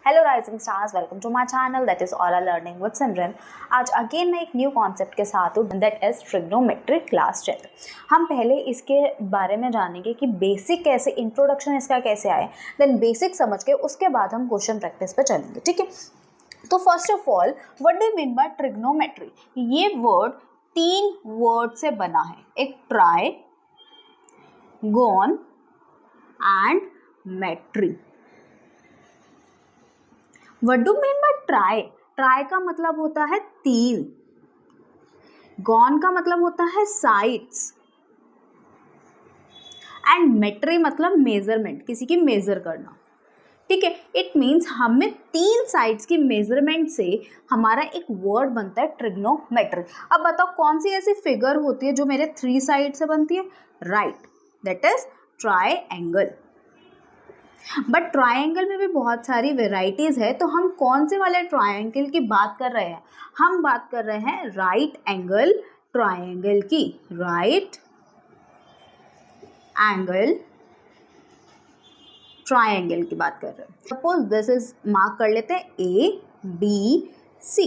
Hello rising stars, welcome to my channel that is aural learning with Simran. आज again मैं एक new concept के साथ हूँ दैट इज ट्रिग्नोमेट्री क्लास 10। हम पहले इसके बारे में जानेंगे कि बेसिक कैसे, इंट्रोडक्शन इसका कैसे आए, देन बेसिक समझ के उसके बाद हम क्वेश्चन प्रैक्टिस पे चलेंगे। ठीक है, तो first of all what do you mean by trigonometry? ये वर्ड 3 वर्ड से बना है, एक tri, gon and metry. What do you mean by try? Try का मतलब होता है 3, gone का मतलब होता है sides, एंड मेट्री मतलब मेजरमेंट, किसी की मेजर करना। ठीक है, इट मीन्स हमें 3 साइड्स की मेजरमेंट से हमारा एक वर्ड बनता है ट्रिग्नोमेट्री। अब बताओ कौन सी ऐसी फिगर होती है जो मेरे 3 साइड से बनती है? Right, that is triangle. But triangle में भी बहुत सारी वेराइटीज़ है, तो हम कौन से वाले ट्राइंगल की बात कर रहे हैं? हम बात कर रहे हैं राइट एंगल ट्राइंगल की। राइट एंगल ट्राइंगल की बात कर रहे हैं। सपोज दिस इज, मार्क कर लेते हैं ABC।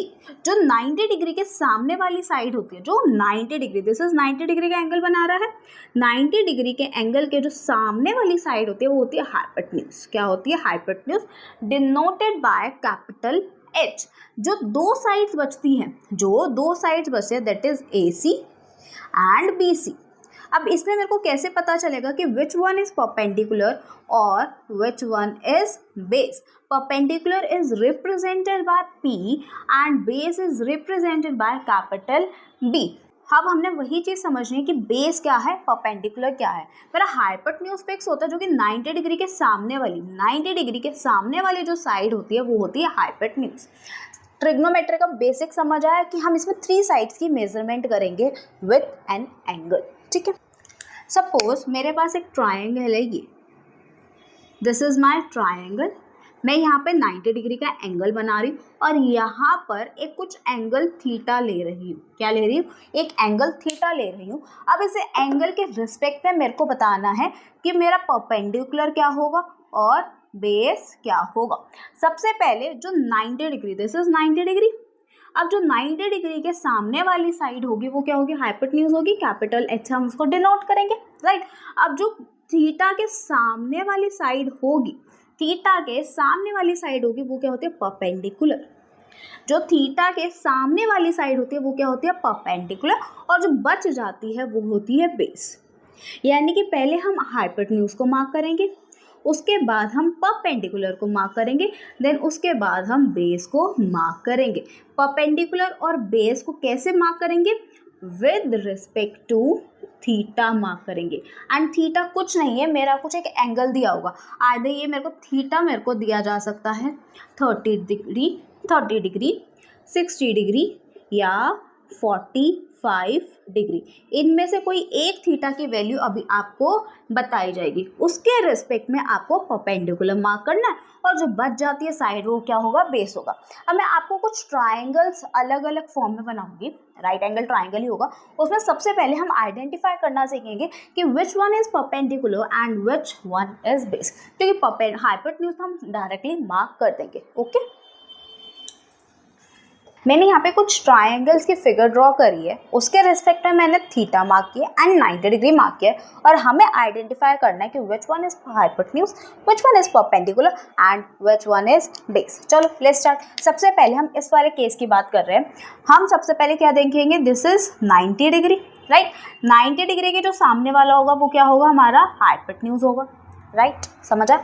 जो 90 डिग्री के सामने वाली साइड होती है, जो 90 डिग्री, दिस इज 90 डिग्री का एंगल बना रहा है। 90 डिग्री के एंगल के जो सामने वाली साइड होती है वो होती है हाइपोटेन्यूज। क्या होती है? Hypotenuse, denoted by capital H। जो 2 साइड्स बचती हैं, that is AC and BC। अब इसमें मेरे को कैसे पता चलेगा कि विच वन इज परपेंडिकुलर और which one is base? Perpendicular is represented by P and base is represented by capital B। अब हमने वही चीज़ समझनी है कि बेस क्या है, परपेंडिकुलर क्या है। मेरा हाइपोटेन्यूज फिक्स होता है जो कि 90 डिग्री के सामने वाली जो साइड होती है वो होती है हाइपोटेन्यूज। ट्रिग्नोमेट्री का बेसिक समझ आया कि हम इसमें 3 साइड्स की मेजरमेंट करेंगे विथ एन एंगल। ठीक है, सपोज मेरे पास एक ट्राइंगल है, ये दिस इज माय ट्राइंगल। मैं यहाँ पे 90 डिग्री का एंगल बना रही हूँ और यहाँ पर एक कुछ एंगल थीटा ले रही हूँ। क्या ले रही हूँ? एक एंगल थीटा ले रही हूँ। अब इसे एंगल के रिस्पेक्ट में मेरे को बताना है कि मेरा परपेंडिकुलर क्या होगा और बेस क्या होगा। सबसे पहले जो 90 डिग्री, दिस इज 90 डिग्री। अब जो 90 डिग्री के सामने वाली साइड होगी वो क्या होगी? हाइपोटेन्यूज होगी, कैपिटल H हम उसको डिनोट करेंगे। राइट, अब जो थीटा के सामने वाली साइड होगी, वो क्या होती है? परपेंडिकुलर। जो थीटा के सामने वाली साइड होती है वो क्या होती है? परपेंडिकुलर। और जो बच जाती है वो होती है बेस। यानी कि पहले हम हाइपोटेन्यूज को मार्क करेंगे, उसके बाद हम परपेंडिकुलर को मार्क करेंगे, देन उसके बाद हम बेस को मार्क करेंगे। परपेंडिकुलर और बेस को कैसे मार्क करेंगे? With respect to theta mark करेंगे। एंड थीटा कुछ नहीं है, मेरा कुछ एक एंगल दिया होगा। आइदर ये मेरे को थीटा दिया जा सकता है 30 डिग्री, 60 डिग्री या 45 डिग्री। इनमें से कोई एक थीटा की वैल्यू अभी आपको बताई जाएगी, उसके रिस्पेक्ट में आपको परपेंडिकुलर मार्क करना है और जो बच जाती है साइड वो क्या होगा? बेस होगा। अब मैं आपको कुछ ट्राइंगल्स अलग अलग फॉर्म में बनाऊंगी, राइट एंगल ट्राइंगल ही होगा। उसमें सबसे पहले हम आइडेंटिफाई करना सीखेंगे कि which one is perpendicular and which one is base, क्योंकि हाइपोटेन्यूज हम डायरेक्टली मार्क कर देंगे। ओके, मैंने यहाँ पे कुछ ट्राइंगल्स की फिगर ड्रॉ करी है, उसके रिस्पेक्ट में मैंने थीटा मार्क किया एंड 90 डिग्री मार्क किया है, और हमें आइडेंटिफाई करना है कि which one is hypotenuse, which one is perpendicular and which one is base. चलो लेट्स स्टार्ट। सबसे पहले हम इस वाले केस की बात कर रहे हैं। हम सबसे पहले क्या देखेंगे? This is 90 degree. Right, 90 degree के जो सामने वाला होगा वो क्या होगा? हमारा हाइपोटेन्यूज होगा। राइट, समझा?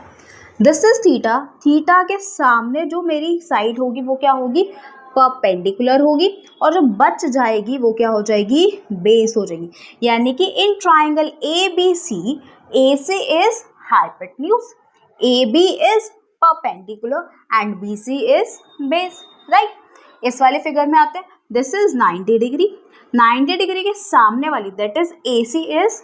This is theta. थीटा के सामने जो मेरी साइड होगी वो क्या होगी? परपेंडिकुलर होगी, और जो बच जाएगी वो क्या हो जाएगी? बेस हो जाएगी। यानी कि in triangle ABC, AC is hypotenuse, AB is perpendicular and BC is base. Right, इस वाले फिगर में आते हैं। This is 90 degree. 90 डिग्री के सामने वाली, that is AC is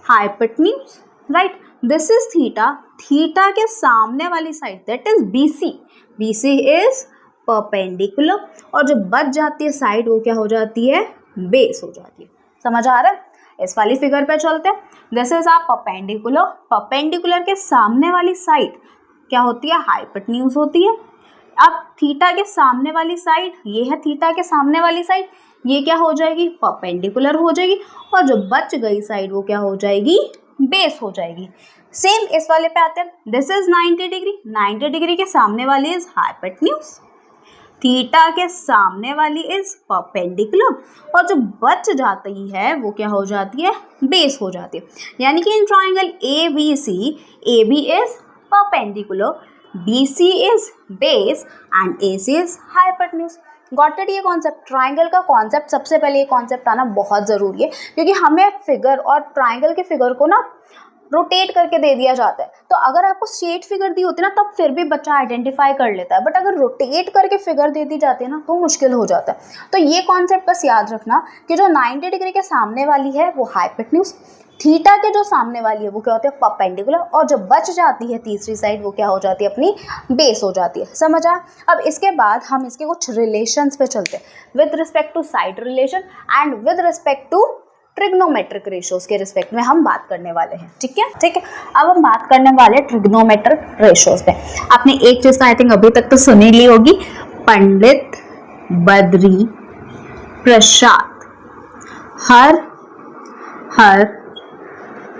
hypotenuse. Right, this is theta. Theta के सामने वाली side, that is BC is perpendicular, और जो बच जाती है साइड वो क्या हो जाती है? बेस हो जाती है। समझ आ रहा है? इस वाली फिगर पे चलते हैं। दिस इज आ परपेंडिकुलर के सामने वाली साइड क्या होती है, हाइपोटेन्यूज होती है। अब थीटा के सामने वाली साइड, ये है थीटा के सामने वाली साइड, ये क्या हो जाएगी, परपेंडिकुलर हो जाएगी, और जो बच गई साइड वो क्या हो जाएगी, बेस हो जाएगी। सेम इस वाले पे आते हैं, दिस इज 90 डिग्री, 90 डिग्री के सामने वाली इज हाइपोटेन्यूज, थीटा के सामने वाली इज परपेंडिकुलर, और जो बच जाती है वो क्या हो जाती है, बेस हो जाती है। यानी कि in triangle ABC, AB is perpendicular, BC is base and AC is hypotenuse. Got it? ये कॉन्सेप्ट, ट्राइंगल का कॉन्सेप्ट, सबसे पहले ये कॉन्सेप्ट आना बहुत ज़रूरी है, क्योंकि हमें फिगर और ट्राइंगल के फिगर को ना रोटेट करके दे दिया जाता है। तो अगर आपको स्ट्रेट फिगर दी होती है ना, तब फिर भी बच्चा आइडेंटिफाई कर लेता है, बट अगर रोटेट करके फिगर दे दी जाती है ना, तो मुश्किल हो जाता है। तो ये कॉन्सेप्ट बस याद रखना कि जो 90 डिग्री के सामने वाली है वो हाइपोटेन्यूज, थीटा के जो सामने वाली है वो क्या होती है, परपेंडिकुलर, और जो बच जाती है तीसरी साइड वो क्या हो जाती है, अपनी बेस हो जाती है। समझ आया? अब इसके बाद हम इसके कुछ रिलेशंस पे चलते हैं, with respect to side relation and with respect to trigonometric ratios के रिस्पेक्ट में हम बात करने वाले हैं। ठीक है, ठीक है। अब हम बात करने वाले ट्रिग्नोमेट्रिक रेशियोज पे। आपने एक चीज आई थिंक अभी तक तो सुनी ली होगी, पंडित बद्री प्रसाद हर हर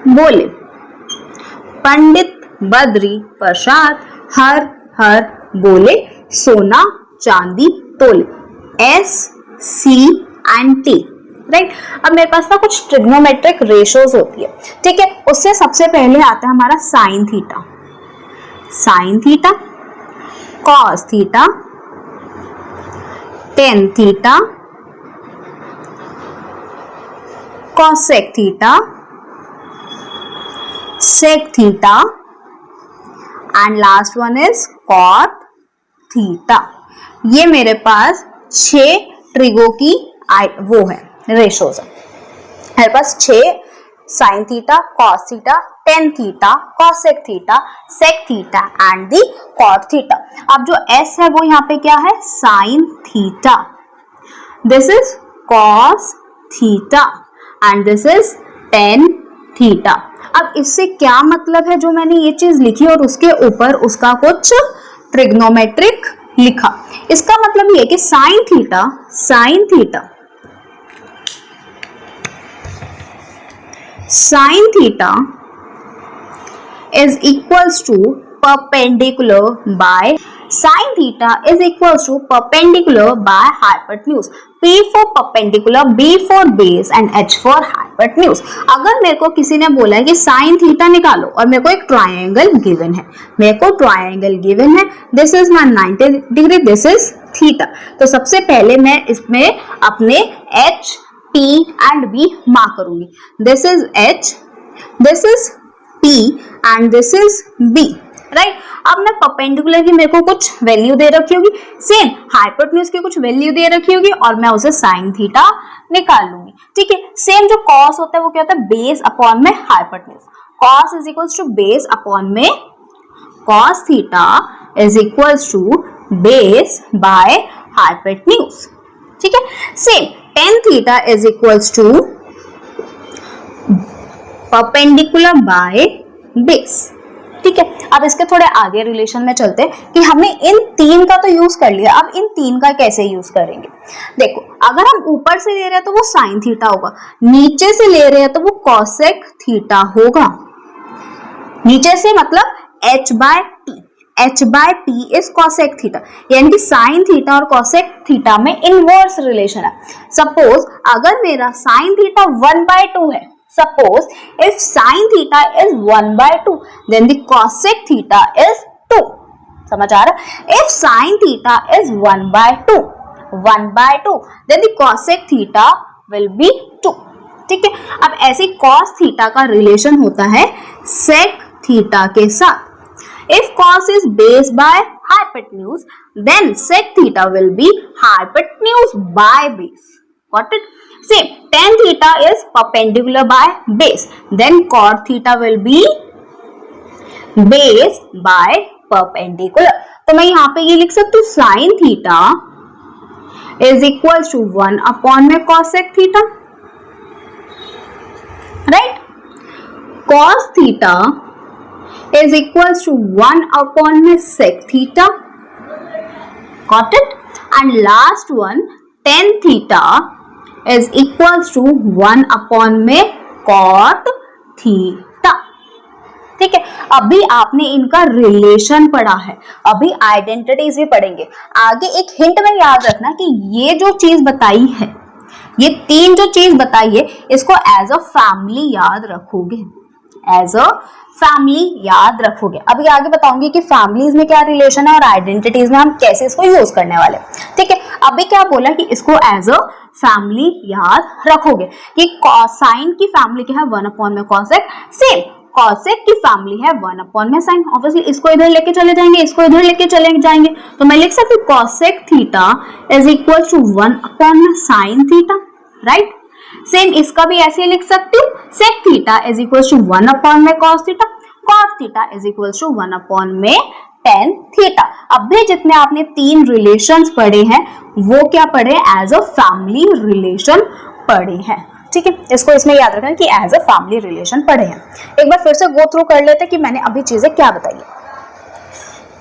बोले, पंडित बद्री प्रसाद हर हर बोले, सोना चांदी तोले, SC and T, राइट। अब मेरे पास ना कुछ ट्रिग्नोमेट्रिक रेशियोज होती है, ठीक है। उससे सबसे पहले आता है हमारा sine theta, sine theta, cos theta, tan theta, cosec theta, sec theta, and last one is cot theta. ये मेरे पास 6 ट्रिगो की वो है, रेशियोज है। मेरे पास 6 sine theta, cos theta, tan theta, cosec theta, sec theta and the cot theta. अब जो S है वो यहाँ पे क्या है, sine theta, this is cos theta and this is tan theta. अब इससे क्या मतलब है, जो मैंने ये चीज लिखी और उसके ऊपर उसका कुछ ट्रिग्नोमेट्रिक लिखा, इसका मतलब ये कि sine theta, sine theta, sine theta is equals to perpendicular by, sin theta is equals to perpendicular by hypotenuse, P for perpendicular, B for base and H for hypotenuse। अगर मेरे को किसी ने बोला है कि sin थीटा निकालो और मेरे को एक ट्रायंगल गिवन है, मेरे को ट्रायंगल गिवन है, this is my 90 degree, this is theta, तो सबसे पहले मैं इसमें अपने H, P and B mark करूंगी। This is H, this is P and this is B, right. अब मैं परपेंडिकुलर की मेरे को कुछ वैल्यू दे रखी होगी, सेम हाइपोटेन्यूज की कुछ वैल्यू दे रखी होगी, और मैं उसे साइन थीटा निकाल लूंगी। ठीक है, सेम जो कॉस होता है वो क्या होता है, बेस अपॉन में hypotenuse, cos is equals to base upon में cos theta is equals to base by hypotenuse. ठीक है, same tan theta is equals to perpendicular by base. ठीक है, अब इसके थोड़े आगे रिलेशन में चलते हैं कि हमने इन तीन का तो यूज कर लिया, अब इन तीन का कैसे यूज करेंगे। देखो, अगर हम ऊपर से ले रहे हैं तो वो साइन थीटा होगा, नीचे से ले रहे हैं तो वो कॉसेक थीटा होगा। नीचे से मतलब h by T, h by T is cosec theta, यानी कि साइन थीटा और कॉसेक थीटा में इनवर्स रिलेशन है। सपोज अगर मेरा साइन थीटा 1/2 है, suppose if sin theta is 1/2 then the cosec theta is 2, समझ आ रहा है। if sin theta is 1/2 then the cosec theta will be 2। ठीक है, अब ऐसे cos theta का रिलेशन होता है sec theta के साथ। if cos is base by hypotenuse then sec theta will be hypotenuse by base। Got it? Same, tan theta is perpendicular by base, then cot theta will be base by perpendicular। तो मैं यहाँ पे ये लिख सकती हूँ sin theta is equals to 1 upon में cosec theta, right? Cos theta is equals to 1 upon में sec theta, got it? And last one tan theta is equals to 1 upon में cot theta. ठीक है, अभी आपने इनका रिलेशन पढ़ा है, अभी आइडेंटिटीज भी पढ़ेंगे आगे। एक हिंट में याद रखना कि ये जो चीज बताई है, ये तीन जो चीज बताई है, इसको एज अ फैमिली याद रखोगे, एज अ फैमिली याद रखोगे। अभी आगे बताऊंगी कि फैमिलीज में क्या रिलेशन है और आइडेंटिटीज में हम कैसे इसको यूज करने वाले। ठीक है, अभी क्या बोला कि इसको एज अ फैमिली याद रखोगे कि साइन की फैमिली क्या है 1 अपॉन में कॉसेक, सेम कॉसेक की फैमिली है 1 अपॉन में साइन। ऑब्वियसली इसको इधर लेके चले जाएंगे, इसको इधर लेके चले जाएंगे, तो मैं लिख सकती हूँ cosec theta is equal to 1 upon में साइन थीटा, राइट। सेम इसका भी ऐसे लिख सकती हूँ, sec theta is equal to 1 upon में cos theta, cos theta is equal to 1 upon में टेन थीटा। अब भी जितने आपने तीन रिलेशंस पढ़े हैं वो क्या पढ़े, एज अ फैमिली रिलेशन पढ़े हैं। ठीक है, इसको इसमें याद रखना कि एज अ फैमिली रिलेशन पढ़े हैं। एक बार फिर से गो थ्रू कर लेते कि मैंने अभी चीजें क्या बताई है।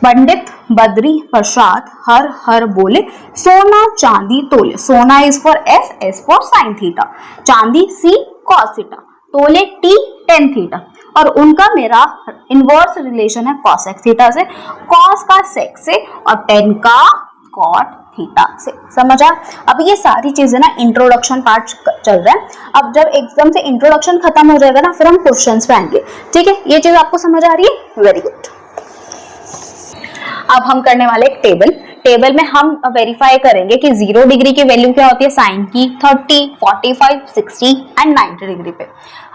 पंडित बद्री प्रसाद हर हर बोले, सोना चांदी तोले, सोना is for S for sine theta, चांदी सी कॉस थीटा, तोले टी टेन थीटा, और उनका मेरा इनवर्स रिलेशन है कॉसेक थीटा से, कॉस का सेक से और टेन का कॉट थीटा से। समझा? अब ये सारी चीजें ना इंट्रोडक्शन पार्ट चल रहा है। अब जब एकदम से इंट्रोडक्शन खत्म हो जाएगा ना, फिर हम क्वेश्चंस पे आएंगे। ठीक है, ये चीज आपको समझ आ रही है? Very good. अब हम करने वाले एक टेबल में हम वेरीफाई करेंगे कि 0 डिग्री की वैल्यू क्या होती है साइन की, 30, 45, 60 एंड 90 डिग्री पे।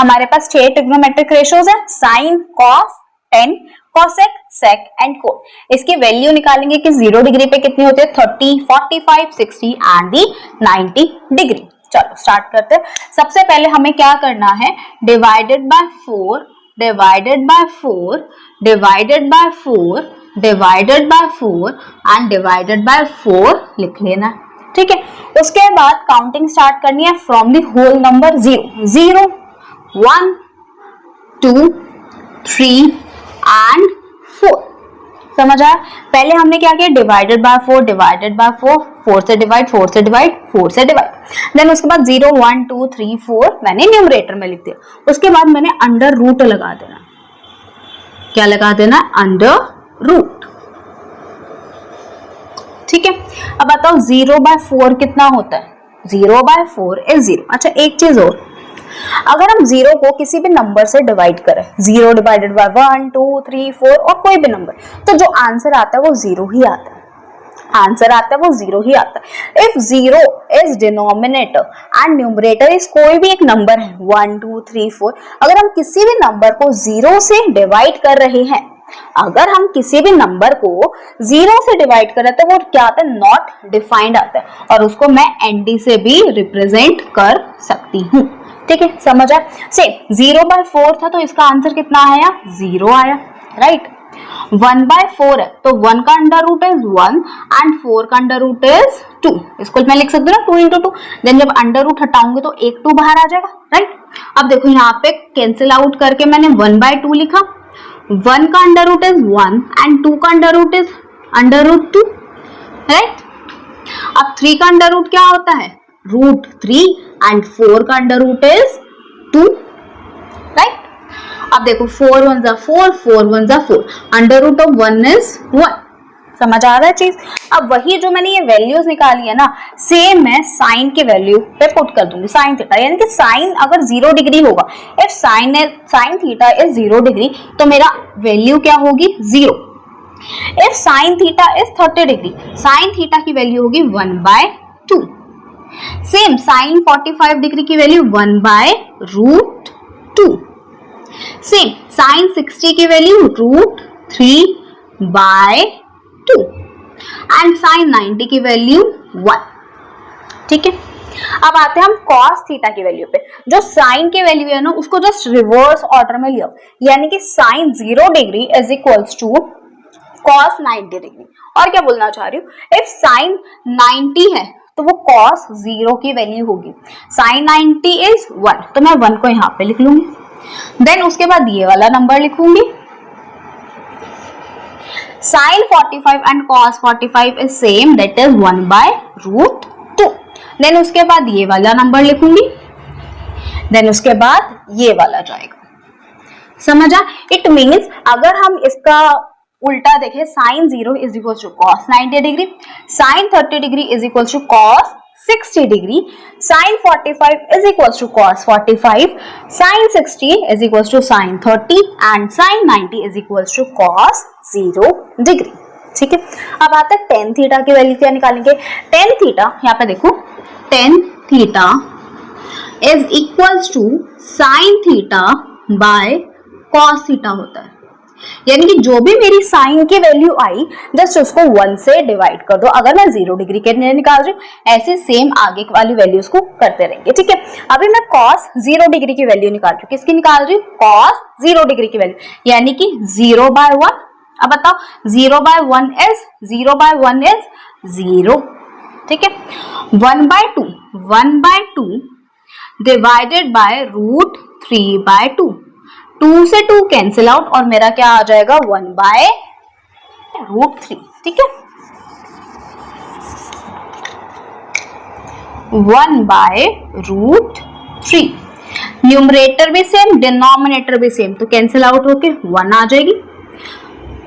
हमारे पास 6 ट्रिग्नोमेट्रिक रेशियोज है, sine, cos, tan, cosec, sec and cot. इसकी वैल्यू निकालेंगे कि 0 डिग्री पे कितनी होती है, 30, 45, 60 एंड दी 90 डिग्री। चलो स्टार्ट करते हैं। सबसे पहले हमें क्या करना है, divided by 4, divided by 4, divided by 4, divided by 4 and divided by 4 लिख लेना। ठीक है, उसके बाद काउंटिंग स्टार्ट करनी है from the whole number 0, 0, 1, 2, 3 and 4। समझ आया? पहले हमने क्या किया, डिवाइडेड बाय 4, डिवाइडेड बाय 4, 4 से डिवाइड, 4 से डिवाइड, 4 से डिवाइड। देन उसके बाद 0, 1, 2, 3, 4 मैंने न्यूमरेटर में लिख दिया। उसके बाद मैंने अंडर रूट लगा देना। क्या लगा देना? Under root. ठीक है, अब बताओ 0 बाय 4 कितना होता है? 0 बाय 4 इज 0। अच्छा एक चीज और, अगर हम 0 को किसी भी नंबर से डिवाइड करें, 0 डिवाइडेड बाय 1, 2, 3, 4 और कोई भी नंबर, तो जो आंसर आता है वो 0 ही आता है। आंसर आता है वो 0 ही आता है। If 0 is denominator and numerator is कोई भी एक नंबर है 1, 2, 3, 4, अगर हम किसी भी नंबर को 0 से डिवाइड कर रहे हैं, अगर हम किसी भी नंबर को 0 से डिवाइड कर रहे हैं तो वो क्या आता है, नॉट डिफाइंड आता है, और उसको मैं एनडी से भी रिप्रेजेंट कर सकती हूँ। ठीक है, समझ आया? सेम 0 बाय 4 था तो इसका आंसर कितना आया? 0 आया, राइट। 1 बाय 4 है तो 1 का अंडर रूट इज 1 एंड 4 का अंडर रूट इज 2। इसको मैं लिख सकती हूँ ना 2 इंटू 2। देन जब अंडर रूट हटाऊंगे तो एक 2 बाहर आ जाएगा, राइट। अब देखो यहाँ पे कैंसिल आउट करके मैंने 1 बाय 2 लिखा। 1 का अंडर रूट इज 1 एंड 2 का under root is under root 2, right. अब 3 का अंडर रूट क्या होता है? रूट 3 एंड 4 का अंडर रूट इज 2, राइट। अब देखो 4 1 जा 4, 4 1 जा 4, अंडर रूट ऑफ 1 इज 1। समझ आ रहा है चीज? अब वही जो मैंने ये वैल्यूज निकाली है ना, सेम मैं साइन की वैल्यू पे पुट कर दूंगी, साइन थीटा। यानी कि साइन अगर 0 डिग्री होगा, if sine theta is 0 degree तो मेरा वैल्यू क्या होगी? 0। If sine theta is 30 degree, sine theta की वैल्यू होगी 1 बाय 2। सेम साइन 45 डिग्री की value 1 by root 2। Same sine 60 की value root 3 by 2 and sine 90 की वैल्यू 1। ठीक है, अब आते हैं हम cos थीटा की वैल्यू पे। जो साइन की वैल्यू है ना, उसको जस्ट रिवर्स ऑर्डर में लिया, यानी कि साइन 0 degree is equals to cos 90 degree. और क्या बोलना चाह रही हूँ, इफ साइन 90 है तो वो cos 0 की वैल्यू होगी। साइन 90 इज 1, तो मैं 1 को यहाँ पे लिख लूंगी। देन उसके बाद ये वाला नंबर लिखूंगी, Sin 45 and cos 45 is same, that is 1/√2. Then उसके बाद ये वाला नंबर लिखूंगी, देन उसके बाद ये वाला जाएगा. समझा? इट मीन्स अगर हम इसका उल्टा देखें, sin 0 is equal to cos 90 degree, sin 30 degree is equal to cos 60 degree, sin 45 is equal to cos 45, sin 60 is equal to sin 30 and sin 90 is equal to cos 0 degree. ठीक है, अब आता है tan थीटा की value क्या निकालेंगे. tan theta यहाँ पे देखो, tan theta is equal to sin theta by cos theta होता है. यानी कि जो भी मेरी साइन की वैल्यू आई जस्ट उसको 1 से डिवाइड कर दो. अगर मैं 0 डिग्री के लिए निकाल रही हूँ, ऐसे सेम आगे वाली वैल्यूज को करते रहेंगे. ठीक है, अभी मैं cos 0 डिग्री की वैल्यू निकाल रही हूँ. किसकी निकाल रही हूँ? cos 0 डिग्री की वैल्यू, यानी कि 0/1. अब बताओ 0/1 इज 0/1 इज 0. ठीक है, 1/2 डिवाइडेड बाय √3/2. 2 से 2 कैंसिल आउट और मेरा क्या आ जाएगा? 1/√3. ठीक है, 1/√3. न्यूमरेटर भी सेम, डिनोमिनेटर भी सेम, तो कैंसिल आउट होके 1 आ जाएगी.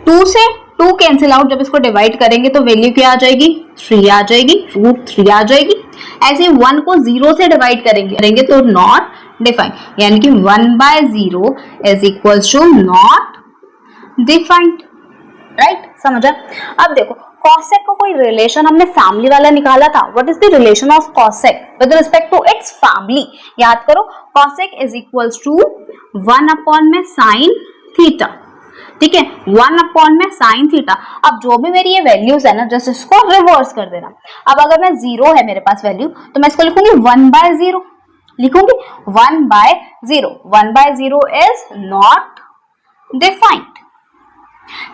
2 से 2 कैंसिल आउट, जब इसको डिवाइड करेंगे तो वैल्यू क्या आ जाएगी? 3 आ जाएगी, √3 आ जाएगी. ऐसे 1 को 0 से डिवाइड करेंगे तो नॉट डिफाइंड, यानी कि 1/0 is equal to not defined. Right, समझा? अब देखो cosec का कोई रिलेशन हमने फैमिली वाला निकाला था. What is the relation of cosec with respect to its family? याद करो, cosec is equal to 1 sin theta. ठीक है, 1 sin थीटा. अब जो भी मेरी ये वैल्यूज है ना, जस्ट इसको रिवर्स कर देना. अब अगर मैं 0 है मेरे पास वैल्यू, तो मैं इसको लिखूंगी 1/0. लिखूंगी 1/0. 1/0 इज नॉट डिफाइंड.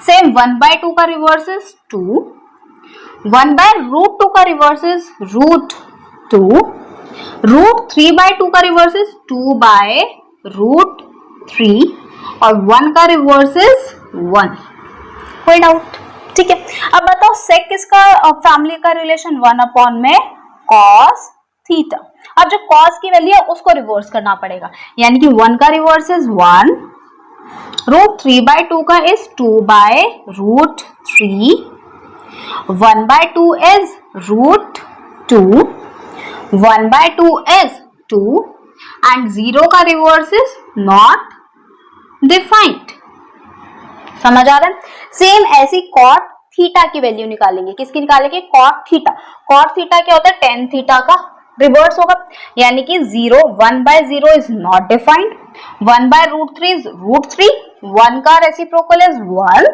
सेम 1/2 का रिवर्स इज 2. 1/√2 का रिवर्स इज √2. √3/2 का रिवर्स इज 2/√3 और 1 का रिवर्स इज 1. कोई डाउट? ठीक है, अब बताओ sec किसका फैमिली का रिलेशन? 1 cos theta. अब जो cos की वैल्यू है उसको रिवर्स करना पड़ेगा, यानी कि 1 का रिवर्स इज 1, √3/2 का इज 2/√3, 1/2 इज √2, 1/2 इज 2 एंड 0 का रिवर्स इज नॉट डिफाइंड. समझ आ रहा है? सेम ऐसी cot थीटा की वैल्यू निकालेंगे. किसकी निकालेंगे? cot theta. cot थीटा क्या होता है? tan थीटा का रिवर्स होगा, यानी कि 1/0 इज नॉट डिफाइंड, 1/√3 इज √3, 1 का रेसिप्रोकल इज 1,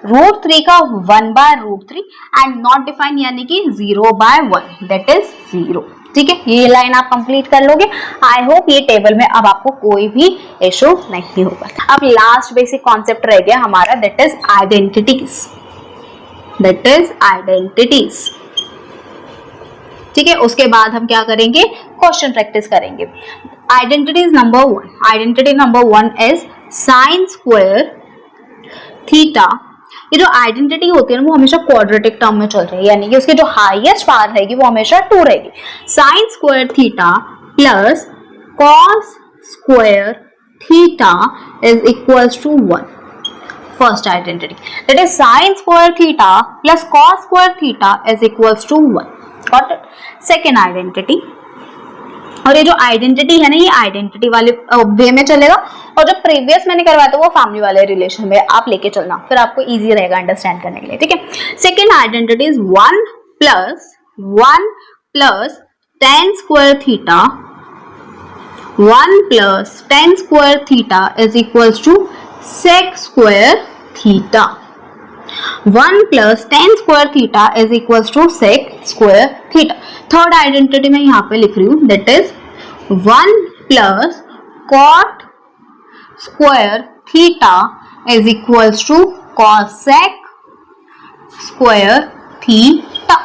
√3 का 1/√3 एंड नॉट डिफाइंड, यानी कि 0/1, दैट इज 0. ठीक है, ये लाइन आप कंप्लीट कर लोगे. आई होप ये टेबल में अब आपको कोई भी इशू नहीं होगा. अब लास्ट बेसिक कॉन्सेप्ट रह गया हमारा, that is identities. That is identities. ठीक है, उसके बाद हम क्या करेंगे? क्वेश्चन प्रैक्टिस करेंगे. Identities number 1. Identity number 1 is sin square theta. ये जो आइडेंटिटी होती है ना, वो हमेशा क्वाड्रेटिक टर्म में चल रही है, यानी कि उसकी जो हाईएस्ट पावर रहेगी वो हमेशा 2 रहेगी. sin square theta plus cos square theta is equals to 1. First identity, that is sin square theta plus cos square theta is equals to 1. Got it? Second identity, और ये जो आइडेंटिटी है ना, ये आइडेंटिटी वाले वे में चलेगा, और जो प्रीवियस मैंने करवाया था वो फैमिली वाले रिलेशन में आप लेके चलना, फिर आपको इजी रहेगा अंडरस्टैंड करने के लिए. ठीक है, second identity is 1 plus tan square theta, 1 plus tan square theta is equals to sec square theta. 1 plus tan square theta is equals to sec square theta. Third identity मैं यहाँ पे लिख रही हूँ, that is 1 plus cot square theta is equals to cosec square theta.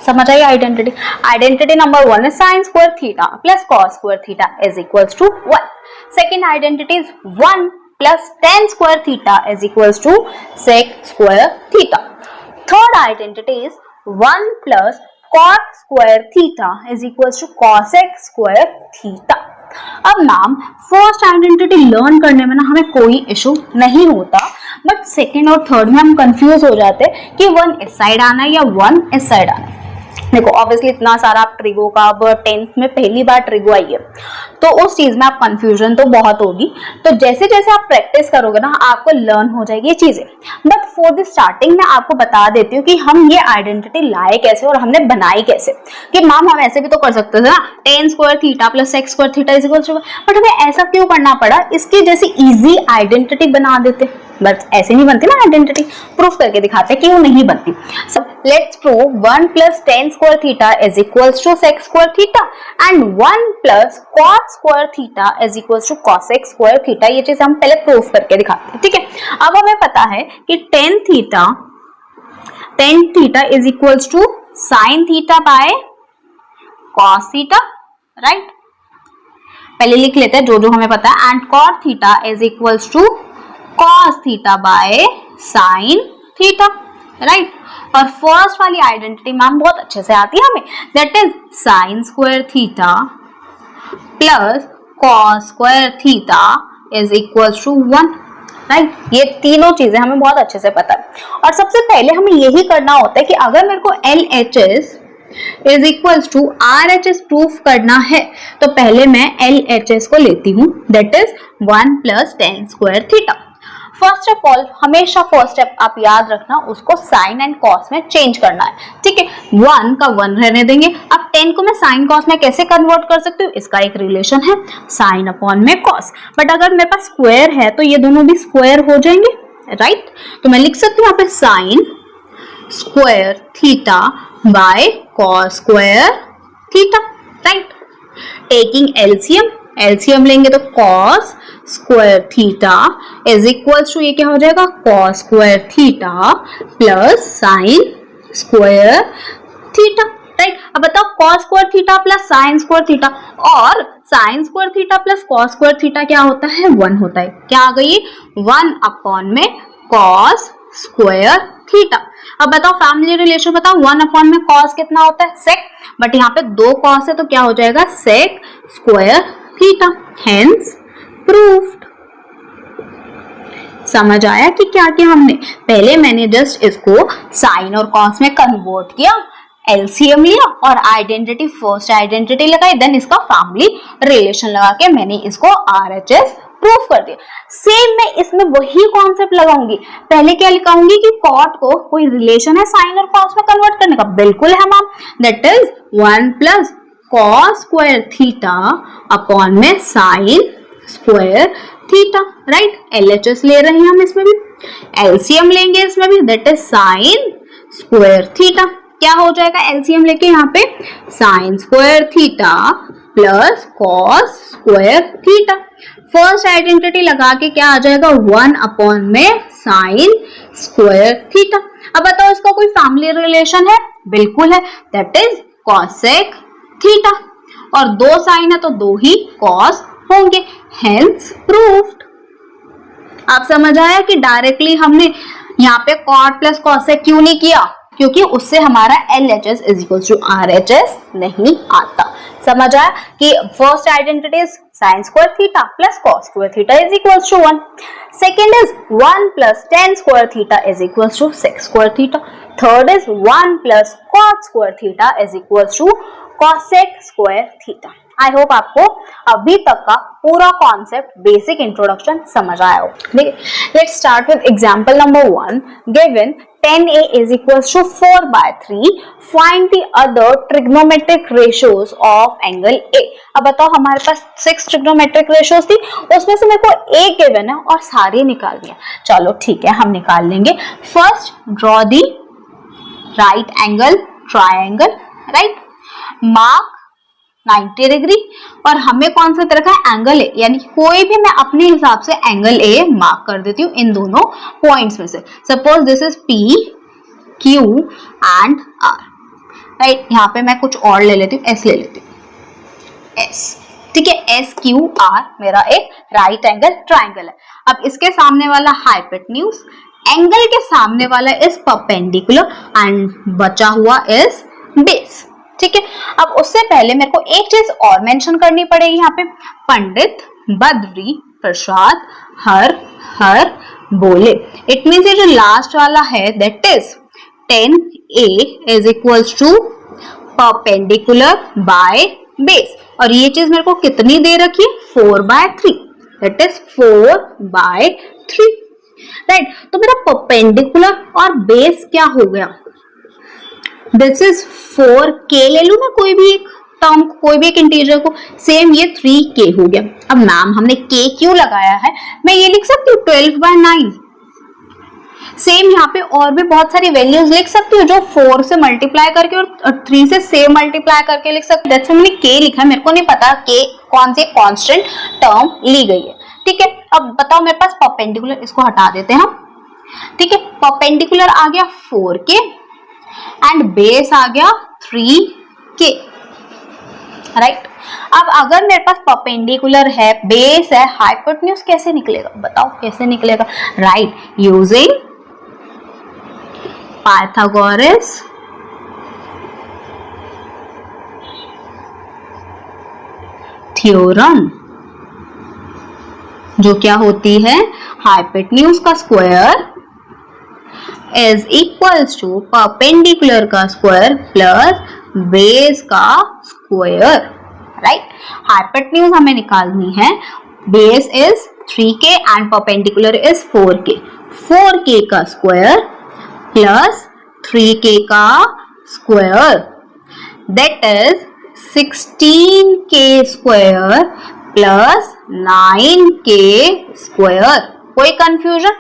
समझ आई identity? Identity number 1 is sin square theta plus cos square theta is equals to 1. Second identity is 1 plus tan square theta is equals to sec square theta. Third identity is 1 plus cot square theta is equals to cosec square theta. अब ma'am first identity learn करने में ना हमें कोई issue नहीं होता, but second और third में हम कंफ्यूज हो जाते हैं कि 1 इस साइड आना है या 1 इस साइड आना है। देखो ऑब्वियसली इतना सारा आप ट्रिगो का, अब 10th में पहली बार ट्रिगो आई है तो उस चीज में आप कंफ्यूजन तो बहुत होगी। तो जैसे जैसे आप प्रैक्टिस करोगे ना आपको लर्न हो जाएगी ये चीजें। बट फॉर द स्टार्टिंग मैं आपको बता देती हूँ कि हम ये आइडेंटिटी लाए कैसे और हमने बनाई कैसे। कि मैम हम ऐसे भी तो कर सकते थे ना, tan square theta plus sec square theta is equal to, but हमें ऐसा क्यों करना पड़ा? इसकी जैसी इजी आइडेंटिटी बना देते, बट ऐसे नहीं बनती ना आइडेंटिटी। प्रूफ करके दिखाते क्यों नहीं बनती। So let's prove 1 plus tan square theta is equals to sec square theta and 1 plus cot square theta is equals to cosec square theta. ये चीज हम पहले प्रूफ करके दिखाते हैं, ठीक है। अब हमें पता है कि tan theta is equals to sin theta by cos theta, right. पहले लिख लेते हैं जो जो हमें पता है, and cot theta is equals to cos theta by sin theta, right. और फर्स्ट वाली आइडेंटिटी मैम बहुत अच्छे से आती है हमें, that is sin square theta plus cos square theta is equals to 1, right. ये तीनों चीजें हमें बहुत अच्छे से पता है। और सबसे पहले हमें यही करना होता है कि अगर मेरे को LHS is equals to RHS proof करना है तो पहले मैं LHS को लेती हूँ, that is 1 plus tan square theta. First of all हमेशा फर्स्ट स्टेप आप याद रखना, उसको साइन एंड कॉस में चेंज करना है, ठीक है। 1 का 1 रहने देंगे। अब 10 को मैं साइन कॉस में कैसे कन्वर्ट कर सकती हूँ? इसका एक रिलेशन है साइन अपॉन में कॉस, बट अगर मेरे पास स्क्वायर है तो ये दोनों भी स्क्वायर हो जाएंगे, राइट। तो मैं लिख सकती हूँ यहाँ पे sine square theta by cos square theta, right. Taking LCM लेंगे तो cos square theta is equals to, ये क्या हो जाएगा, cos square theta plus sine square theta, right. अब बताओ cos square theta plus sine square theta, और sine square theta plus cos square theta क्या होता है? 1 होता है। क्या आ गई? 1 अपॉन में कॉस स्क्वायर थीटा। अब बताओ फैमिली रिलेशन बताओ, 1 अपॉन में कॉस कितना होता है? सेक, बट यहाँ पे 2 कॉस है तो क्या हो जाएगा? Sec square theta, hence proofed. समझ आया कि क्या किया हमने? पहले मैंने जस्ट इसको साइन और कॉस में कन्वर्ट किया, एलसीएम लिया और आइडेंटिटी, फर्स्ट आइडेंटिटी लगाई, देन इसका फैमिली रिलेशन लगा के मैंने इसको RHS प्रूफ कर दिया। सेम मैं इसमें वही कॉन्सेप्ट लगाऊंगी। पहले क्या लिखाऊंगी कि कॉट को कोई रिलेशन है साइन और कॉस में कन्वर्ट करने का? बिल्कुल है ma'am, that is 1 plus cos square theta upon में sine square theta, right. LHS ले रहे हैं हम इसमें भी, LCM लेंगे इसमें भी, that is sine square theta. क्या हो जाएगा LCM लेके यहाँ पे? Sine square theta plus cos square theta. First identity लगा के क्या आ जाएगा? 1 अपॉन में साइन स्क्वायर थीटा। अब बताओ इसका कोई फैमिली रिलेशन है? बिल्कुल है, दैट इज कॉसेक थीटा, और 2 साइन है तो 2 ही कॉस होंगे, हेंस प्रूफ्ड। आप समझ आया कि डायरेक्टली हमने यहाँ पे कॉट प्लस कॉसेक क्यों नहीं किया? क्योंकि उससे हमारा LHS is equal to RHS नहीं आता। समझ आया कि first identity is sine square theta plus cos square theta is equal to 1। Second is 1 plus tan square theta is equal to sec square theta. Third is 1 plus cot square theta is equal to cosec square theta. I hope आपको अभी तक का पूरा concept, basic introduction समझ आया हो। Let's start with example number 1। Given 10a is equals to 4/3. Find the other trigonometric ratios of angle A. अब बताओ हमारे पास 6 trigonometric ratios थी, उसमें से मेरे को एक गिवन है और सारी निकालनी है। चलो ठीक है, हम निकाल लेंगे। First draw the right angle triangle, right. Mark 90 degree, और हमें कौन सा तरह का एंगल है, यानी कोई भी मैं अपने हिसाब से एंगल ए मार्क कर देती हूँ इन दोनों पॉइंट्स में से। Suppose this is P, Q and R, right. यहाँ पे मैं कुछ और ले लेती हूँ, S ले लेती हूँ, S, ठीक है, एस क्यू आर मेरा एक राइट एंगल ट्राइंगल है। अब इसके सामने वाला हाइपोटेन्यूज, एंगल के सामने वाला इज परपेंडिकुलर एंड बचा हुआ इज बेस। ठीक है, अब उससे पहले मेरे को एक चीज और मेंशन करनी पड़ेगी यहाँ पे, पंडित बद्री प्रसाद हर हर बोले। इट मीन्स ये जो लास्ट वाला है that is 10a is equals to perpendicular by base, और ये चीज मेरे को कितनी दे रखी है 4/3, दैट इज 4/3, राइट। तो मेरा परपेंडिकुलर और बेस क्या हो गया, दिस इज 4k ले लू मैं कोई भी एक टर्म, कोई भी एक इंटीजर को, सेम ये 3k हो गया। अब मैम हमने k क्यों लगाया है, मैं ये लिख सकती हूँ 12/9। सेम यहाँ पे और भी बहुत सारी वैल्यूज लिख सकती हूँ जो 4 से मल्टीप्लाई करके और 3 से सेम मल्टीप्लाई करके लिख सकती हूँ। दैट्स व्हाई मैंने k लिखा है, मेरे को नहीं पता k कौन सी कांस्टेंट टर्म ली गई है। ठीक है, अब बताओ मेरे पास परपेंडिकुलर, इसको हटा देते हैं हम। ठीक है, परपेंडिकुलर आ गया 4k एंड बेस आ गया 3k, राइट। अब अगर मेरे पास परपेंडिकुलर है, बेस है, हाइपोटेन्यूज कैसे निकलेगा, बताओ कैसे निकलेगा, राइट, यूजिंग पाइथागोरस थ्योरम, जो क्या होती है, हाइपोटेन्यूज का square is equals to perpendicular का स्क्वायर प्लस बेस का स्क्वायर, राइट। हाइपोटेन्यूज हमें निकालनी है, base is 3k and perpendicular is 4k, 4k का स्क्वायर प्लस 3k का square, that is 16k square plus 9k square. कोई confusion,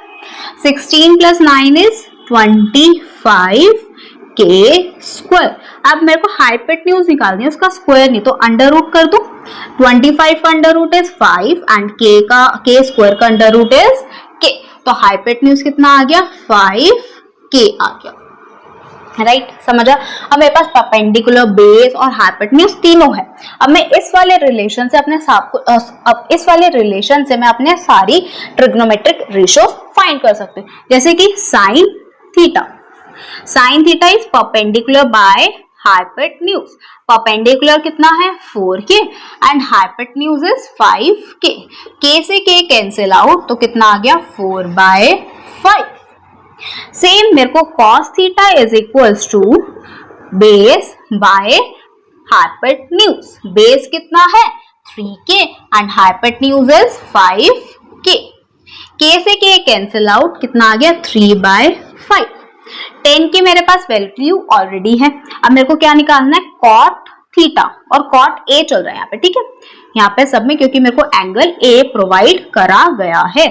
16 plus 9 is 25k square. अब मेरे को हाइपोटेन्यूज निकालनी है, उसका स्क्वायर नहीं, तो अंडर रूट कर दूं, 25 का under root is 5 and k square का अंडर रूट इज k, तो हाइपोटेन्यूज कितना आ गया 5k आ गया, राइट, समझा। अब मेरे पास परपेंडिकुलर, बेस और हाइपोटेन्यूज तीनों है। अब मैं इस वाले रिलेशन से मैं अपने सारी ट्रिग्नोमेट्रिक रेशियोज फाइंड कर सकते हैं, जैसे कि sine theta, sine theta is perpendicular by hypotenuse, perpendicular कितना है 4k and hypotenuse is 5k, k से k कैंसिल आउट, तो कितना आ गया 4/5। सेम मेरे को cos theta is equals to base by hypotenuse, base कितना है 3k and hypotenuse is 5k, k से k कैंसिल आउट, कितना आ गया 3/5। 10 की मेरे पास वैल्यू ऑलरेडी है। अब मेरे को क्या निकालना है, cot थीटा, और cot a चल रहा है यहाँ पे, ठीक है, यहाँ पे सब में, क्योंकि मेरे को एंगल a प्रोवाइड करा गया है।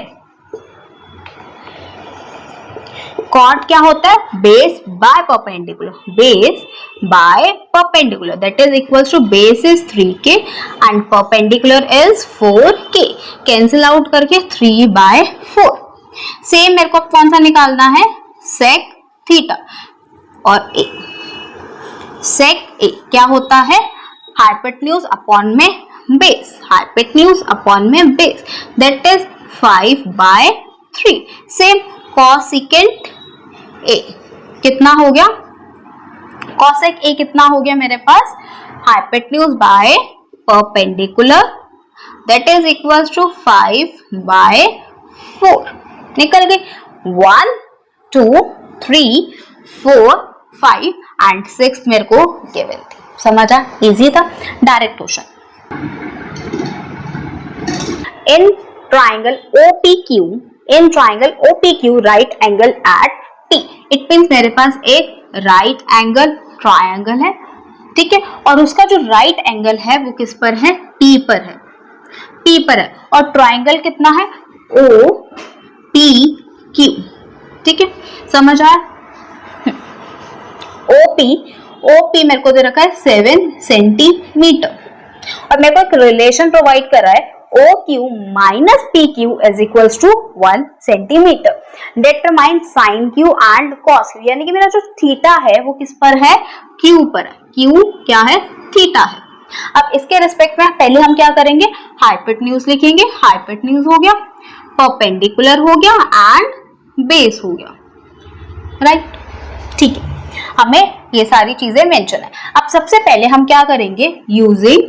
cot क्या होता है, base by perpendicular, base by perpendicular, that is equals to base is 3k and perpendicular is 4k, cancel out करके 3/4। सेम मेरे को कौन सा निकालना है, sec थीटा और a, sec a क्या होता है, हाइपोटेन्यूज अपॉन में बेस, हाइपोटेन्यूज अपॉन में base, that is 5/3। Same cosecant a कितना हो गया, cosec a कितना हो गया मेरे पास, hypotenuse by perpendicular, that is equals to 5/4। निकल गई, 1 2 3 4 5 एंड 6 मेरे को गिवन थी, समझा, इजी था, direct question. In triangle OPQ right angle at T, it means मेरे पास एक राइट एंगल ट्राइंगल है, ठीक है, और उसका जो राइट एंगल है वो किस पर है, P पर है, P पर है, और ट्राइंगल कितना है OPQ, ठीक है, समझ आया। OP मेरे को दे रखा है 7 सेंटीमीटर, और मेरे को एक रिलेशन प्रोवाइड कर रहा है OQ minus PQ is equals to 1 centimetre, determine sine Q and cos Q, यानी कि मेरा जो थीटा है वो किस पर है, Q पर है, Q क्या है, थीटा है, अब इसके रिस्पेक्ट में पहले हम क्या करेंगे, हाइपोटेन्यूज लिखेंगे, हाइपोटेन्यूज हो गया, परपेंडिकुलर हो गया एंड बेस हो गया, राइट। ठीक है, हमें ये सारी चीजें मेंशन है। अब सबसे पहले हम क्या करेंगे, यूजिंग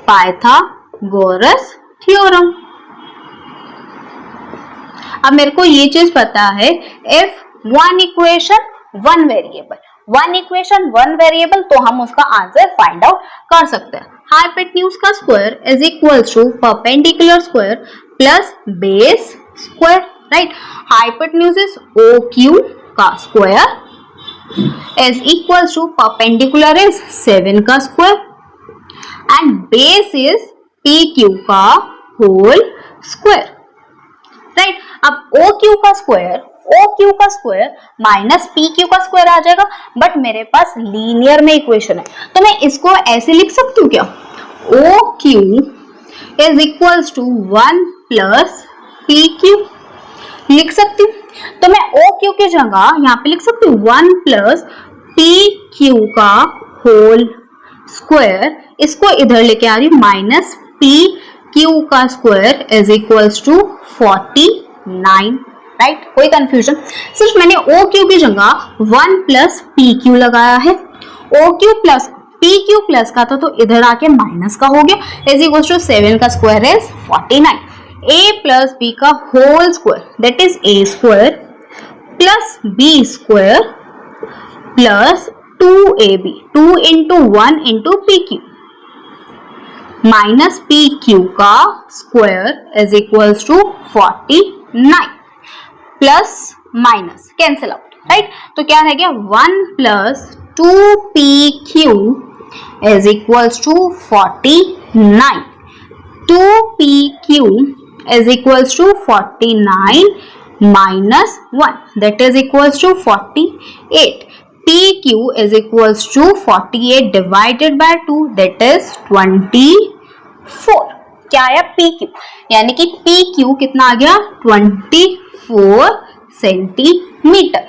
पाइथागोरस थ्योरम। अब मेरे को ये चीज पता है, if one equation one variable, one equation one variable, तो हम उसका आंसर फाइंड आउट कर सकते हैं। हाइपोटेन्यूज का square is equals to perpendicular square plus base square, right. Hypotenuse is OQ का square is equals to perpendicular is 7 का square and base is PQ का होल स्क्वायर, राइट। अब OQ का square minus PQ का square आ जाएगा, but मेरे पास linear में इक्वेशन है, तो मैं इसको ऐसे लिख सकती हूँ क्या, OQ is equals to 1 plus PQ लिख सकती हूँ। तो मैं OQ की जगह यहाँ पे लिख सकती हूँ 1 प्लस PQ का होल स्क्वायर, इसको इधर लेके आ रही हूँ, माइनस PQ का square is equals to 49, right. कोई कंफ्यूजन, सिर्फ मैंने OQ की जगह 1 प्लस PQ लगाया है, OQ प्लस PQ प्लस का था तो इधर आके माइनस का हो गया, इज इक्वल्स टू 7 का square is 49, A plus B का whole square that is A square plus B square plus 2AB, 2 into 1 into PQ minus PQ का square is equals to 49 plus minus cancel out, right. तो क्या रह गया, 1 plus 2PQ is equals to 49, 2PQ is equals to 49 minus 1 that is equals to 48, PQ is equals to 48 divided by 2 that is 24। क्या आया, PQ, यानी कि PQ कितना आ गया, 24 सेंटीमीटर।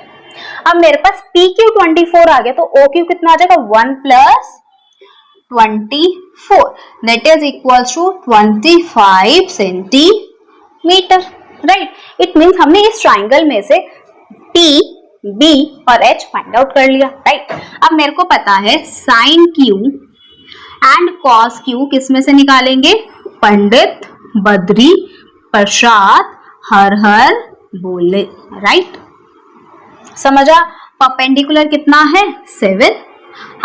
अब मेरे पास PQ 24 आ गया, तो OQ कितना आ जाएगा, 1 plus 24 that is equals to 25 centimetre, right. It means हमने इस ट्राइंगल में से T, B और H फाइंड आउट कर लिया, राइट। अब मेरे को पता है sine Q and cos Q किस में से निकालेंगे, पंडित बद्री प्रसाद हर हर बोले, राइट। समझा, परपेंडिकुलर कितना है 7,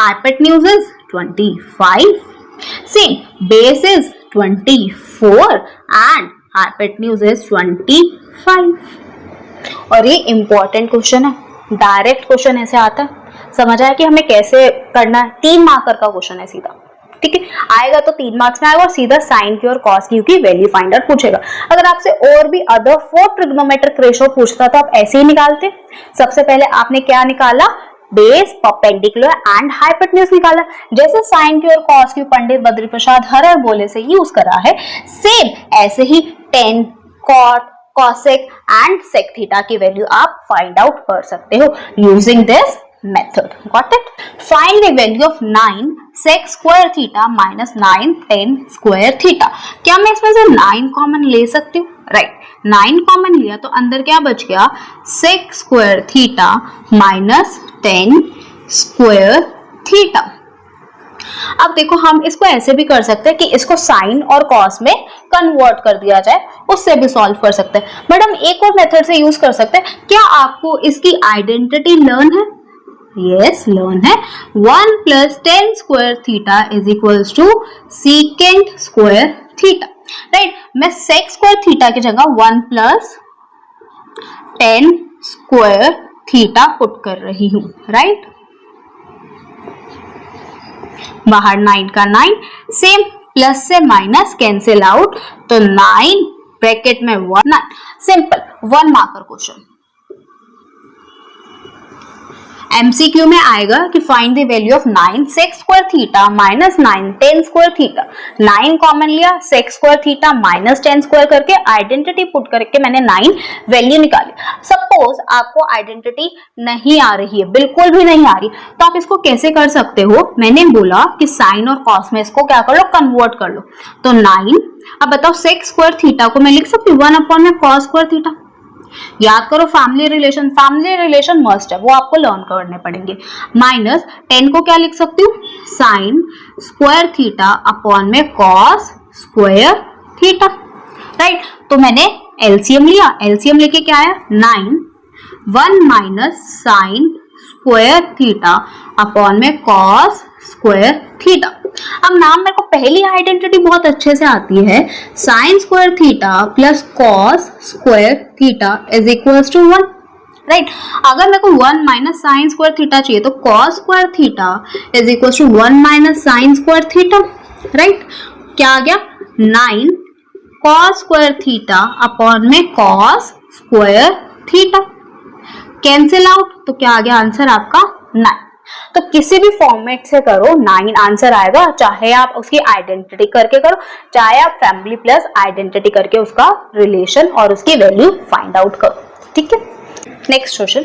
hypotenuse is 25, same base is 24 and hypotenuse is 25। और ये इंपॉर्टेंट क्वेश्चन है, डायरेक्ट क्वेश्चन ऐसे आता है, समझ आया कि हमें कैसे करना है, 3 मार्कर का क्वेश्चन है सीधा, ठीक है। आएगा तो 3 मार्क्स में आएगा और सीधा साइन की और कॉस की वैल्यू फाइंड आउट पूछेगा। अगर आपसे और भी अदर 4 ट्रिग्नोमेट्रिक रेशो पूछता तो आप ऐसे ही निकालते। सबसे पहले आपने क्या निकाला, बेस, परपेंडिकुलर एंड हाइपोटेन्यूज निकाला। जैसे साइन की और कॉस की पंडित बद्री प्रसाद हर हर बोले से यूज करा है, सेम ऐसे ही tan, cot, cosec and sec theta की वैल्यू आप फाइंड आउट कर सकते हो using this method. Got it. Find the value of 9 sec square theta minus 9 tan square theta. क्या मैं इसमें से 9 कॉमन ले सकती हूँ, राइट। 9 कॉमन लिया तो अंदर क्या बच गया, sec square theta minus 10 square theta. अब देखो हम इसको ऐसे भी कर सकते हैं कि इसको साइन और कॉस में कन्वर्ट कर दिया जाए, उससे भी सॉल्व कर सकते हैं। बट हम एक और मेथड से यूज कर सकते हैं। क्या आपको इसकी आइडेंटिटी लर्न है? यस, लर्न है। 1 plus 10 square theta is equals to secant square theta, right. मैं सेक स्क्वायर थीटा की जगह 1 प्लस 10 स्क्वायर थीटा पुट कर रही हूं, राइट। बाहर 9 का 9, सेम प्लस से माइनस कैंसिल आउट, तो 9 ब्रैकेट में 1, 9। Simple 1 marker question. MCQ में आएगा कि find the value of 9 sec square theta minus 9 10 square theta. 9 common लिया, sec square theta minus 10 square करके आइडेंटिटी पुट करके मैंने 9 वैल्यू निकाली। सपोज आपको आइडेंटिटी नहीं आ रही है, बिल्कुल भी नहीं आ रही, तो आप इसको कैसे कर सकते हो? मैंने बोला कि साइन और कॉस में इसको क्या कर लो, कन्वर्ट कर लो। तो 9, अब बताओ sec स्क्वायर थीटा को मैं लिख सकती हूँ 1 में cos स्क्वायर थीटा। याद करो फैमिली रिलेशन मस्ट है, वो आपको लर्न करने पड़ेंगे। माइनस 10 को क्या लिख सकती हूँ, साइन स्क्वायर थीटा अपॉन में कॉस स्क्वायर थीटा, राइट। तो मैंने एलसीएम लिया, एलसीएम लेके क्या आया 9, 1 minus sine square theta upon में कॉस स्क्वायर थीटा। अब मैम मेरे को पहली आइडेंटिटी बहुत अच्छे से आती है, sine square theta plus cos square theta is equals to 1, right. अगर मेरे को 1 माइनस साइन स्क्वायर थीटा चाहिए तो cos square theta is equals to 1 minus sine square theta, right. क्या आ गया 9 कॉस स्क्वायर थीटा अपॉन में cos square theta, cancel out, तो क्या आ गया आंसर आपका 9। तो किसी भी फॉर्मेट से करो 9 आंसर आएगा, चाहे आप उसकी आइडेंटिटी करके करो, चाहे आप फैमिली प्लस आइडेंटिटी करके उसका रिलेशन और उसकी वैल्यू फाइंड आउट करो, ठीक है। Next question,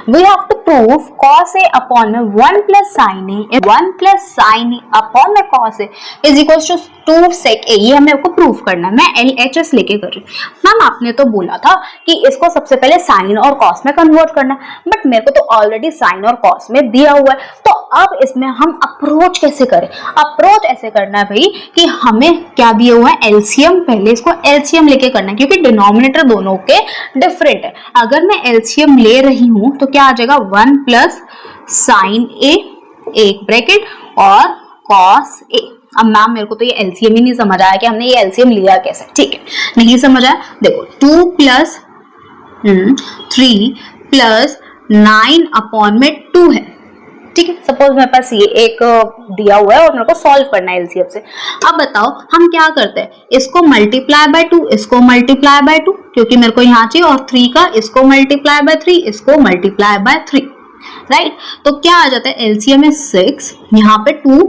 we have to prove cos a upon में 1 plus sine A, 1 plus sine A upon में cos a is equals to 2 sec a। ये हमें को प्रूव करना है, मैं LHS लेके कर रही हूँ। मैम आपने तो बोला था कि इसको सबसे पहले साइन और cos में कन्वर्ट करना है, बट मेरे को तो ऑलरेडी साइन और cos में दिया हुआ है, तो अब इसमें हम अप्रोच कैसे करें? अप्रोच ऐसे करना है भाई कि हमें क्या दिया हुआ है, एलसीएम, पहले इसको एलसीएम लेके करना है, क्योंकि डिनोमिनेटर दोनों के डिफरेंट है। अगर मैं एलसीएम ले रही हूं तो क्या आ जाएगा 1 प्लस साइन ए, एक ब्रैकेट और कॉस ए। अब मैम मेरे को तो ये एलसीएम ही नहीं समझ आया कि हमने ये एलसीएम लिया कैसे, ठीक है, नहीं समझ आया। देखो 2 प्लस 3 प्लस 9 अपॉन में 2 है, ठीक है। सपोज मेरे पास ये एक दिया हुआ है और मेरे को सॉल्व करना है एलसीएम से। अब बताओ हम क्या करते हैं, इसको मल्टीप्लाई बाय 2, इसको मल्टीप्लाई बाय 2, क्योंकि मेरे को यहाँ चाहिए, और 3 का इसको मल्टीप्लाई बाय 3, इसको मल्टीप्लाई बाय 3, राइट। तो क्या आ जाता है, एलसीएम में 6, यहाँ पे 2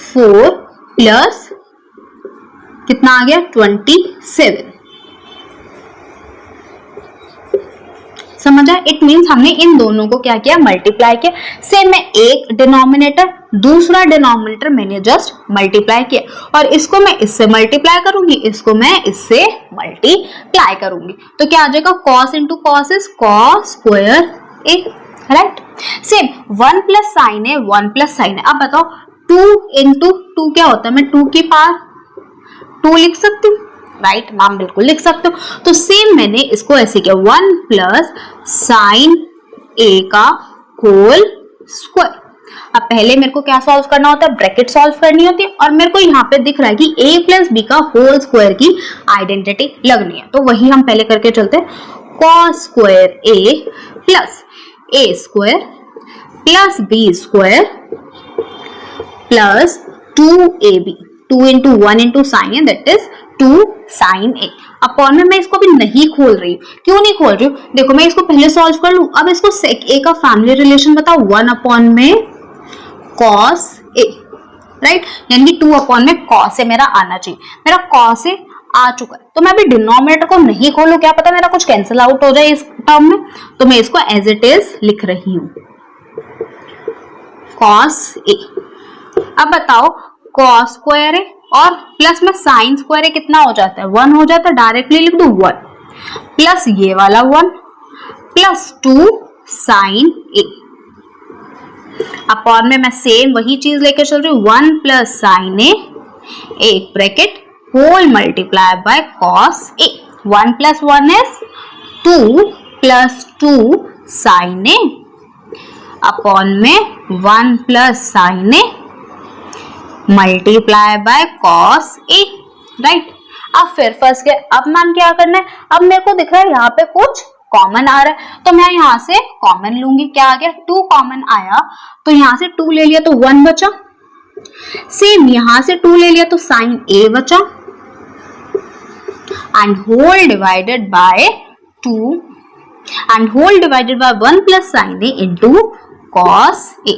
4 प्लस कितना आ गया 27, समझ आया। इट मीन्स हमने इन दोनों को क्या किया, मल्टीप्लाई किया। सेम मैं एक डिनोमिनेटर दूसरा डिनोमिनेटर मैंने जस्ट मल्टीप्लाई किया, और इसको मैं इससे मल्टीप्लाई करूंगी, इसको मैं इससे मल्टीप्लाई करूंगी, तो क्या आ जाएगा cos into cos is cos square A, right. Same 1 plus sign है, 1 प्लस साइन है। अब बताओ 2 इंटू 2 क्या होता है, मैं 2 की पावर 2 लिख सकती हूँ, राइट मैम, बिल्कुल लिख सकते हो। तो सेम मैंने इसको ऐसे किया 1 प्लस साइन ए का होल स्क्वायर। अब पहले मेरे को क्या सॉल्व करना होता है, ब्रैकेट सॉल्व करनी होती है, और मेरे को यहाँ पे दिख रहा है कि a प्लस बी का होल स्क्वायर की आइडेंटिटी लगनी है, तो वही हम पहले करके चलते हैं। Cos square a plus a square plus b square plus 2ab, 2 into 1 into sine A, that is 2 sine A upon में मैं इसको अभी नहीं खोल रही हूँ। क्यों नहीं खोल रही हूँ, देखो मैं इसको पहले सॉल्व कर लूँ। अब इसको सेक ए का फैमिली रिलेशन बताओ, 1 अपॉन में कॉस ए, राइट, यानी कि 2 अपॉन में कॉस ए मेरा आना चाहिए। मेरा कॉस ए आ चुका है, तो मैं अभी डिनोमिनेटर को नहीं खोलूं, क्या पता मेरा कुछ कैंसिल आउट हो जाए इस टर्म में, तो मैं इसको एज इट इज लिख रही हूँ कॉस ए। अब बताओ कॉस स्क्वायर है और प्लस में साइन स्क्वायर है, कितना हो जाता है 1 हो जाता है, डायरेक्टली लिख दो 1 प्लस ये वाला 1 प्लस 2 साइन ए अपॉन में मैं सेम वही चीज लेके चल रही हूँ 1 प्लस साइन ए, एक bracket whole multiply by cos A. 1 plus 1 is 2 plus 2 sine A upon में 1 plus sine A multiply by cos A, right. अब फिर फंस गए। अब मैम क्या करना है, अब मेरे को दिख रहा है यहाँ पे कुछ कॉमन आ रहा है, तो मैं यहाँ से कॉमन लूंगी। क्या आ गया 2 कॉमन आया, तो यहाँ से 2 ले लिया तो 1 बचा। सेम यहाँ से 2 ले लिया तो साइन ए बचा, and whole divided by 2 and whole divided by 1 plus sine A into cos A।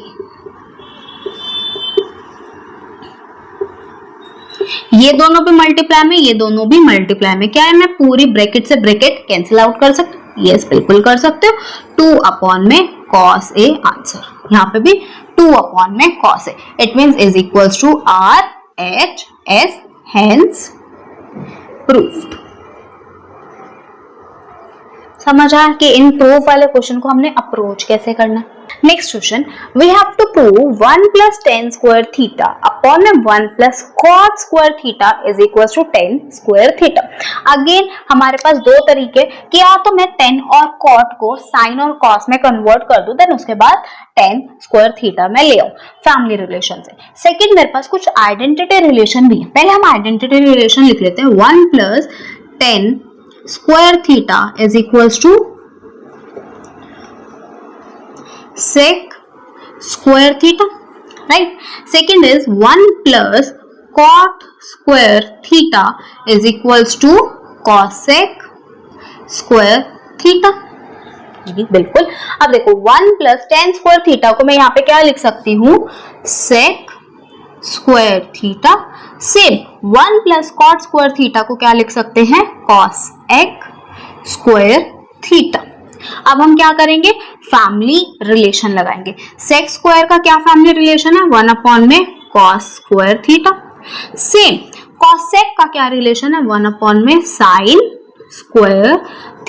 ये दोनों भी मल्टीप्लाई में, ये दोनों भी मल्टीप्लाई में, क्या है मैं पूरी ब्रैकेट से ब्रैकेट कैंसिल आउट कर सकती हूँ? यस, बिल्कुल कर सकते हो। 2 अपॉन में cos A आंसर, यहाँ पे भी 2 अपॉन में cos A, it means is equals to RHS, hence proofed. समझ आया कि इन प्रूफ वाले क्वेश्चन को हमने अप्रोच कैसे करना। Next question, we have to prove 1 plus tan square theta upon 1 plus cot square theta is equal to 10 square theta. Again हमारे पास दो तरीके कि या तो मैं 10 और कॉट को साइन और कॉस में कन्वर्ट कर दूं, देन उसके बाद 10 स्क्वायर थीटा में ले आऊं फैमिली रिलेशन से। सेकेंड, मेरे पास कुछ आइडेंटिटी रिलेशन भी है। पहले हम आइडेंटिटी रिलेशन लिख लेते हैं। 1 plus 10 square theta is equals to sec square theta, right? Second is 1 plus cot square theta is equals to cosec square theta। जी बिल्कुल। अब देखो 1 plus 10 square theta को मैं यहाँ पे क्या लिख सकती हूँ? sec square theta. Same 1 plus cot square theta को क्या लिख सकते हैं? कॉस एक स्क्वायर थीटा। अब हम क्या करेंगे? फैमिली रिलेशन लगाएंगे। सेक स्क्वायर का क्या फैमिली रिलेशन है? 1 अपॉन में cos square theta. Same cosec का क्या रिलेशन है? 1 अपॉन में साइन स्क्वायर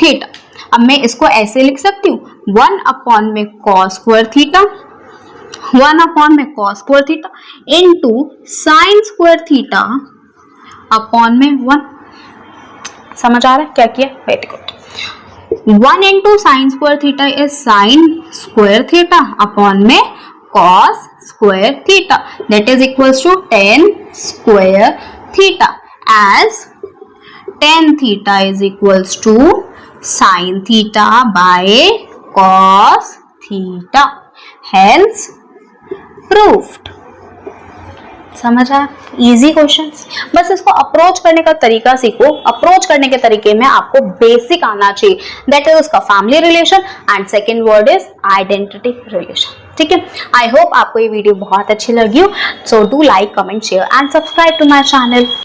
थीटा। अब मैं इसको ऐसे लिख सकती हूँ, 1 अपॉन में कॉस स्क्वायर थीटा, 1 अपॉन में cos square theta into sine square theta upon में 1। समझ आ रहा है क्या किया? Very good. 1 into sine square theta is sine square theta upon में cos square theta, that is equals to 10 square theta, as tan theta is equals to sine theta by cos theta, hence proofed. समझ आया? Easy questions. बस इसको approach करने का तरीका सीखो। Approach करने के तरीके में आपको बेसिक आना चाहिए, दैट इज उसका family relation and second word is identity relation. ठीक है, आई होप आपको ये वीडियो बहुत अच्छी लगी हो। So do like, comment, share and subscribe to my channel.